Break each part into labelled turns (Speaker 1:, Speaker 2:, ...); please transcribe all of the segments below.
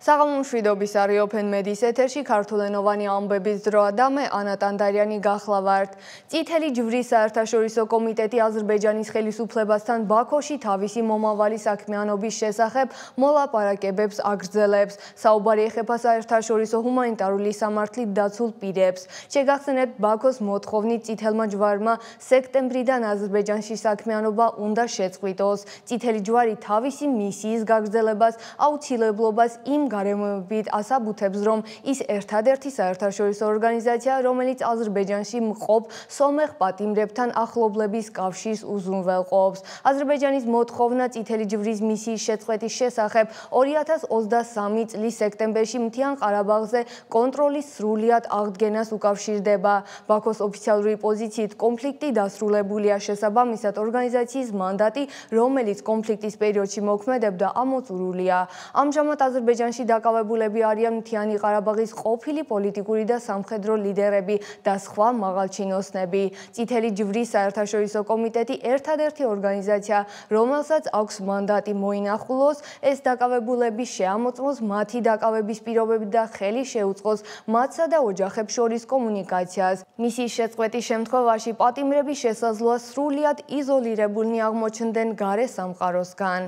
Speaker 1: საღამომშვიდობის არის Open Media-ის ეთერში ქართულენოვანი ამბების დროა და მე ანა ტანდარიანი გახლავართ. წითელი ჯვრის საერთაშორისო კომიტეტი აზერბაიჯანის ხელისუფლებასთან ბაქოში თავისი მომავალი საქმიანობის შესახებ მოლაპარაკებებს აგრძელებს. საუბარი ეხება საერთაშორისო ჰუმანიტარული სამართლით დაცულ პირებს. შეგახსენებთ, ბაქოს მოთხოვნით წითელმა ჯვარმა სექტემბრიდან აზერბაიჯანში საქმიანობა უნდა შეწყვიტოს. წითელი ჯვარი თავისი მისიის გაგრძელებას აუცილებლობას იმ გარემოებით ასაბუთებს, რომ ის ერთადერთი საერთაშორისო ორგანიზაცია, რომელიც აზერბაიჯანში მყოფ სომეხ პატიმრებთან ახლობლების კავშირს უზრუნველყოფს. აზერბაიჯანის მოთხოვნა წითელი ჯვრის მისიის შეწყვეტის შესახებ 2023 წლის სექტემბერში მთიან ყარაბაღზე კონტროლის სრულად აღდგენას უკავშირდება. ბაქოს ოფიციალური პოზიციით კონფლიქტი დასრულებულია, შესაბამისად ორგანიზაციის მანდატი, რომელიც კონფლიქტის პერიოდში მოქმედებდა, ამოწურულია. ამჟამად აზერბაიჯანში დაკავებულები არიან მთიანი ყარაბაღის ყოფილი პოლიტიკური და სამხედრო ლიდერები და სხვა მაღალჩინოსნები. წითელი ჯვრის საერთაშორისო კომიტეტი ერთადერთი ორგანიზაცია, რომელსაც აქვს მანდატი მოინახულოს, ეს დაკავებულები შეამოწმოს მათი დაკავების პირობები და ხელი შეუწყოს მათსა და ოჯახებს შორის კომუნიკაციას. მისიის შეწყვეტის შემთხვევაში პატიმრები შესაძლოა სრულად იზოლირებულნი აღმოჩნდნენ გარე სამყაროსგან.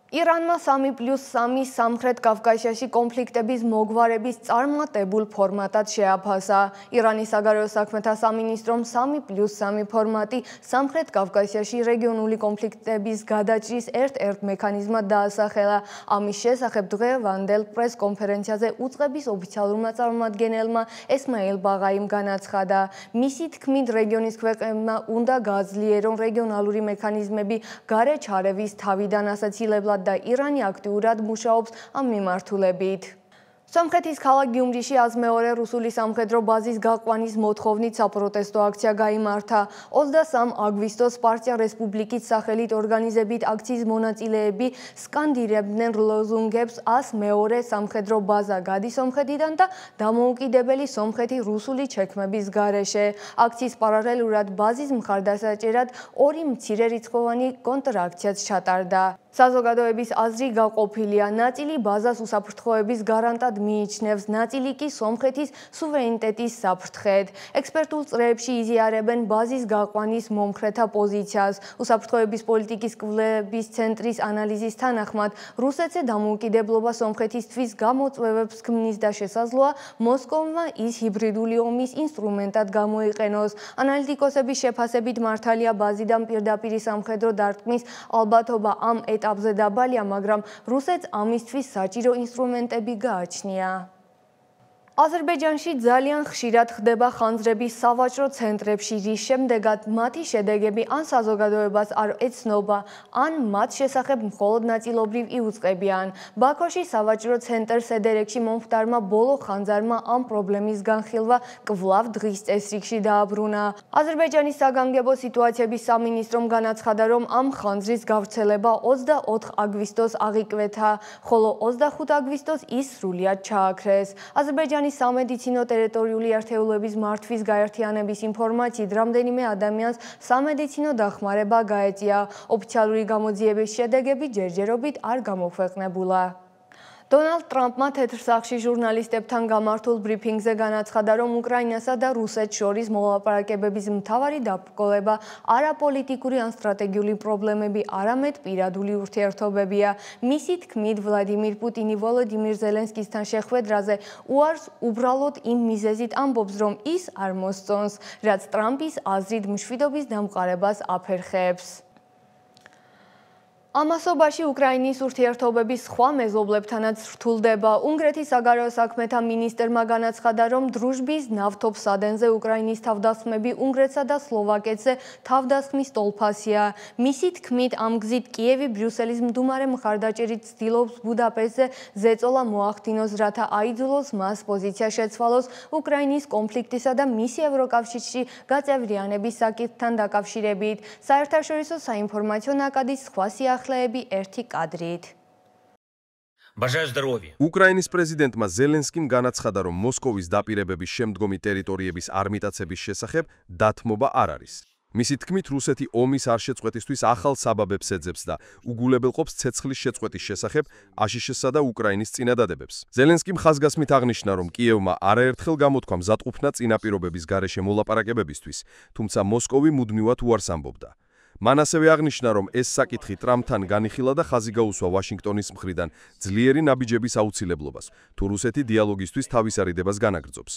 Speaker 1: ირანმა 3+3 სამხრეთ კავკასიაში კონფლიქტების მოგვარების წარმატებულ ფორმატად შეაფასა. ირანის საგარეო საქმეთა სამინისტრომ 3+3 ფორმატი სამხრეთ კავკასიაში რეგიონული კონფლიქტების გადაჭრის ერთ-ერთ მექანიზმად დაასახელა. ამის შესახებ დღევანდელ პრეს-კონფერენციაზე უწყების ოფიციალურმა წარმომადგენელმა ესმაილ ბაღაიმ განაცხადა. მისი თქმით, რეგიონის ქვეყნებმა უნდა გააძლიერონ რეგიონალური მექანიზმები გარე ჩარევის თავიდან ასაცილებლად და ირანი აქტიურად მუშაობს ამ მიმართულებით. სომხეთის ქალაქ გიუმრიში 102 რუსული სამხედრო ბაზის გაყვანის მოთხოვნით საპროტესტო აქცია გაიმართა. 23 აგვისტოს პარტია რესპუბლიკის სახელით ორგანიზებით აქციის მონაწილეები სკანდირებდნენ ლოზუნგებს 102 სამხედრო ბაზა გადის სომხეთიდან და დამოუკიდებელი სომხეთი რუსული ჩექმების გარეშე. აქციის პარალელურად ბაზის მხარდასაჭერად 2 მცირერიცხოვანი კონტრაქციაც ჩატარდა. საზოგადოების აზრი გაყოფილია. ნაწილი ბაზას უსაფრთხოების გარანტად მიიჩნევს, ნაწილი კი სომხეთის სუვერენიტეტის საფრთხედ. ექსპერტულ წრეებში იზიარებენ ბაზის გაყვანის მომხრეთა პოზიციას. უსაფრთხოების პოლიტიკის კვლევების ცენტრის ანალიზის თანახმად, რუსეთზე დამოუკიდებლობა სომხეთისთვის გამოწვევებს ქმნის და შესაძლოა მოსკოვმა ის ჰიბრიდული ომის ინსტრუმენტად გამოიყენოს. ანალიტიკოსების შეფასებით მართალია ბაზიდან პირდაპირი სამხედრო დარტყმის ალბათობა ამ ეტაპზე დაბალია, მაგრამ რუსეთს ამისთვის საჭირო ინსტრუმენტები გააჩნია. აზერბაიჯანში ძალიან ხშირად ხდება ხანძრები სავაჭრო ცენტრებში, რის შემდეგაც მათი შედეგები ან საზოგადოებას არ ეცნობა, ან მათ შესახებ მხოლოდ ნაწილობრივ იუწყებიან. ბაქოში სავაჭრო ცენტრ სედერეკში მომხდარმა ბოლო ხანძარმა ამ პრობლემის განხილვა კვლავ დღის წესრიგში დააბრუნა. აზერბაიჯანის საგანგებო სიტუაციების სამინისტრომ განაცხადა, რომ ამ ხანძრის გავრცელება 24 აგვისტოს აღიკვეთა, ხოლო 25 აგვისტოს ის სრულად ჩააქრეს. აზერბაიჯანის სამედიცინო ტერიტორიული ერთეულების მართვის გაერთიანების ინფორმაციით, რამდენიმე ადამიანს სამედიცინო დახმარება გაეწია. ოფიციალური გამოძიების შედეგები ჯერჯერობით არ გამოქვეყნებულა. დონალდ ტრამპმა თეთრ სახლში ჟურნალისტებთან გამართულ ბრიფინგზე განაცხადა, რომ უკრაინასა და რუსეთს შორის მოლაპარაკებების მთავარი დაბრკოლება არაპოლიტიკური ან სტრატეგიული პრობლემები, არამედ პირადული ურთიერთობებია. მისი თქმით, ვლადიმირ პუტინი ვოლოდიმირ ზელენსკისთან შეხვედრაზე უარს უბრალოდ იმ მიზეზით ამბობს, რომ ის არ მოსწონს, რაც ტრამპის აზრით მშვიდობის დამყარებას აფერხებს. ამასობაში უკრაინის ურთიერთობების სხვა მეზობლებთანაც რთულდება. უნგრეთის საგარეო საქმეთა მინისტრმა განაცხადა, რომ დრუჟბის ნავთობსადენზე უკრაინის თავდასხმები უნგრეთსა და სლოვაკეთზე თავდასხმის ტოლფასია. მისი თქმით, ამ გზით კიევი ბრიუსელის მდუმარე მხარდაჭერით ცდილობს ბუდაპეშტზე ზეწოლა მოახდინოს, რათა აიძულოს მას პოზიცია შეცვალოს უკრაინის კონფლიქტისა და მისი ევროკავშირში გაწევრიანების საკითხთან დაკავშირებით. საერთაშორისო საინფორმაციო ნაკადის სხვა სიახლეები ერთი კადრით.
Speaker 2: უკრაინის პრეზიდენტმა ზელენსკიმ განაცხადა, რომ მოსკოვის დაპირებების შემდგომი ტერიტორიების არ მიტაცების შესახებ დათმობა არ არის. მისი თქმით, რუსეთი ომის არ შეწყვეტისთვის ახალ საბაბებს ეძებს და უგულებელყოფს ცეცხლის შეწყვეტის შესახებ აშშ-სა და უკრაინის წინადადებებს. ზელენსკიმ ხაზგასმით აღნიშნა, რომ კიევმა არაერთხელ გამოთქვა მზადყოფნა წინაპირობების გარეშე მოლაპარაკებებისთვის, თუმცა მოსკოვი მუდმივად უარს ამბობდა. მან ასევე აღნიშნა, რომ ეს საკითხი ტრამპთან განიხილა და ხაზი გაუსვა ვაშინგტონის მხრიდან ძლიერი ნაბიჯების აუცილებლობას, თუ რუსეთი დიალოგისთვის თავის არიდებას განაგრძობს.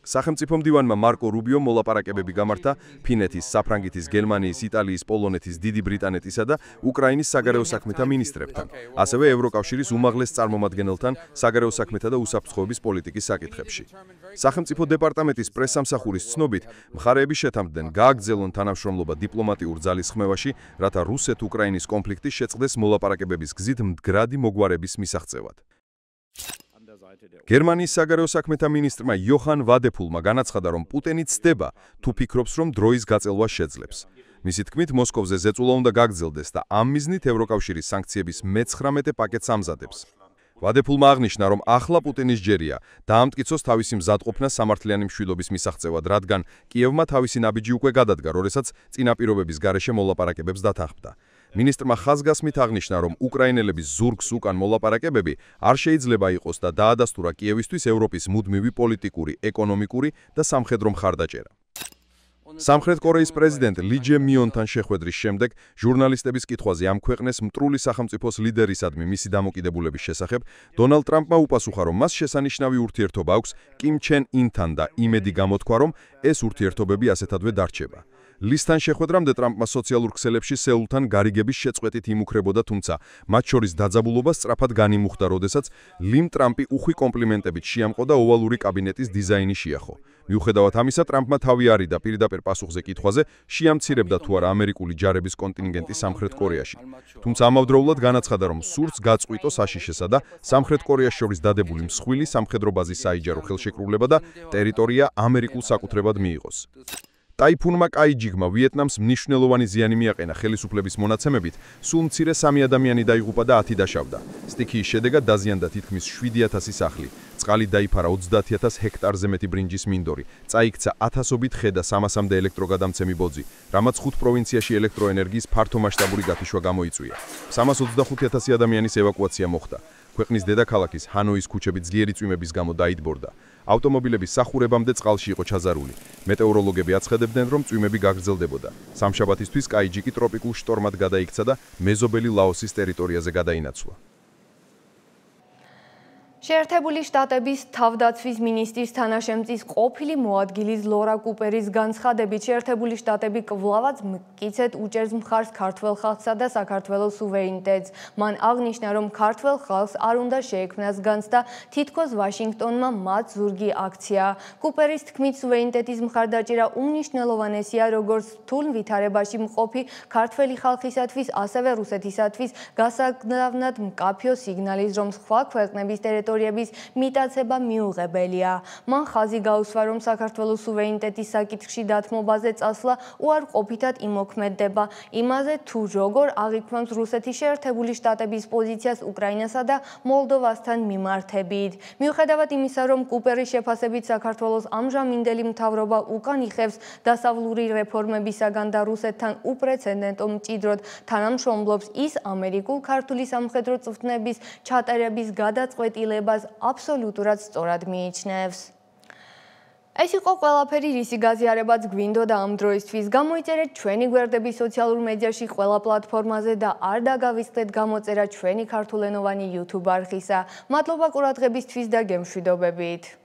Speaker 2: სახელმწიფო მდივანმა მარკო რუბიო მოლაპარაკებები გამართა ფინეთის, საფრანგეთის, გერმანიის, იტალიის, პოლონეთის, დიდი ბრიტანეთისა და უკრაინის საგარეო საქმეთა მინისტრებთან, ასევე ევროკავშირის უმაღლეს წარმომადგენელთან საგარეო საქმეთა და უსაფრთხოების პოლიტიკის საკითხებში. სახელმწიფო დეპარტამენტის პრესსამსახურის ცნობით, მხარეები შეთანხმდნენ გააგრძელონ თანამშრომლობა დიპლომატიურ ძალისხმევაში, რათა რუსეთ-უკრაინის კონფლიქტი შეწყდეს მოლაპარაკებების გზით მდგრადი მოგვარების მისაღწევად. გერმანიის საგარეო საქმეთა მინისტრმა იოჰან ვადეფულმა განაცხადა, რომ პუტინი ცდება, თუ ფიქრობს, რომ დროის გაწელვა შეძლებს. მისი თქმით, მოსკოვზე ზეწოლა უნდა გაგრძელდეს და ამ მიზნით ევროკავშირის სანქციების მე-19 პაკეტს ამზადებს. ვადეფულმა აღნიშნა, რომ ახლა პუტინის ჯერია დაამტკიცოს თავისი მზადყოფნა სამართლიანი მშვიდობის მისაღწევად, რადგან კიევმა თავისი ნაბიჯი უკვე გადადგა, როდესაც წინაპირობების გარეშე მოლაპარაკებებს დათანხმდა. მინისტრმა ხაზგასმით აღნიშნა, რომ უკრაინელების ზურგს უკან მოლაპარაკებები არ შეიძლება იყოს და დაადასტურა კიევისთვის ევროპის მუდმივი პოლიტიკური, ეკონომიკური და სამხედრო მხარდაჭერა. სამხრეთ კორეის პრეზიდენტ ალი ჯე მიონთან შეხვედრის შემდეგ ჟურნალისტების კითხვაზე ამ ქვეყნეს მტრული სახელმწიფოს ლიდერისადმი მისი დამოკიდებულების შესახებ დონალდ ტრამპმა უპასუხა, რომ მას შესანიშნავი ურთიერთობა აქვს კიმ ჩენ ინთან და იმედი გამოთქვა, რომ ეს ურთიერთობები ასეთადვე დარჩება. ლისთან შეხვედრამდე ტრამპმა სოციალურ ქსელებში სეულთან გარიგების შეწყვეტით იმუქრებოდა, თუმცა მათ შორის დაძაბულობა სწრაფად განიმუხდა, როდესაც ლიმ ტრამპი უხვი კომპლიმენტებით შეამყო და ოვალური კაბინეტის დიზაინი შეახო. მიუხედავად ამისა, ტრამპმა თავი არიდა პირდაპირ პასუხზე კითხვაზე, შეამცირებდა თუ არა ამერიკული ჯარების კონტინგენტი სამხრეთ კორეაში. თუმცა ამავდროულად განაცხადა, რომ სურს გაწყვიტოს აშშ-სა და სამხრეთ კორეას შორის დადებული მსხვილი სამხედრო ბაზის საიჯარო ხელშეკრულება და ტერიტორია ამერიკულ საკუთრებად მიიღოს. ტაიფუნმა კაიჯიგმა ვიეტნამს მნიშვნელოვანი ზიანი მიაყენა ხელისუფლების მონაცემებით, სულ მცირე 3 ადამიანი დაიღუპა და 10 დაშავდა. სტიქიის შედეგად დაზიანდა თითქმის 7000 სახლი, წყალი დაიფარა 30000 ჰექტარზე მეტი ბრინჯის მინდორი, წაიქცა ათასობით ხე და 300-მდე ელექტროგადამცემი ბოძი, რამაც 5 პროვინციაში ელექტროენერგიის ფართომასშტაბური გათიშვა გამოიწვია. 325000 ადამიანის ევაკუაცია მოხდა. ქვეყნის დედაქალაქის ჰანოის ქუჩები ძლიერი წვიმების გამო დაიდბორდა. ავტომობილების სახურებამდე წყალში იყო ჩაზარული. მეტეოროლოგები აცხადებდნენ, რომ წვიმები გაგრძელდებოდა. სამშაბათისთვის კაიჯიკი ტროპიკულ შტორმად გადაიქცა და მეზობელი ლაოსის ტერიტორიაზე გადაინაცვლა.
Speaker 1: შეერთებული შტატების თავდაცვის მინისტრის თანაშემწის ყოფილი მოადგილის ლორა კუპერის განცხადებით, შეერთებული შტატები კვლავაც მტკიცედ უჭერს მხარს ქართველ ხალხსა და საქართველოს სუვერენიტეტს. მან აღნიშნა, რომ ქართველ ხალხს არ უნდა შეექმნას განცდა, თითქოს ვაშინგტონმა მათ ზურგი აქცია. კუპერის თქმით, სუვერენიტეტის მხარდაჭერა უმნიშვნელოვანესია როგორც რთულ ვითარებაში მყოფი ქართველი ხალხისათვის, ასევე რუსეთისათვის გასაგზავნად მკაფიო სიგნალის, რომ სხვა ქვეყნების ტერიტორიების მიტაცება მიუღებელია. მან ხაზი გაუსვა, რომ საქართველოს სუვერენიტეტის საკითხში დათმობაზე წასვლა უარყოფითად იმოქმედება იმაზე, თუ როგორ აღიქვამს რუსეთი შეერთებული შტატების პოზიციას უკრაინასა და მოლდოვასთან მიმართებით. მიუხედავად იმისა, რომ კუპერის შეფასებით საქართველოს ამჟამინდელი მთავრობა უკან იხევს დასავლური რეფორმებისაგან და რუსეთთან უპრეცედენტო მჭიდროდ თანამშრომლობს, ის ამერიკულ-ქართული სამხედრო წვრთნების ჩატარების გადაწყვეტილებას აბსოლუტურად სწორად მიიჩნევს. ეს იყო ყველაფერი, რისი გაზიარებაც გვინდოდა ამ დროისთვის. გამოიწერეთ ჩვენი გვერდები სოციალურ მედიაში ყველა პლატფორმაზე და არ დაგავიწყდეთ გამოწერა ჩვენი ქართულენოვანი YouTube არხისა. მადლობა ყურადღებისთვის და გემშვიდობებით.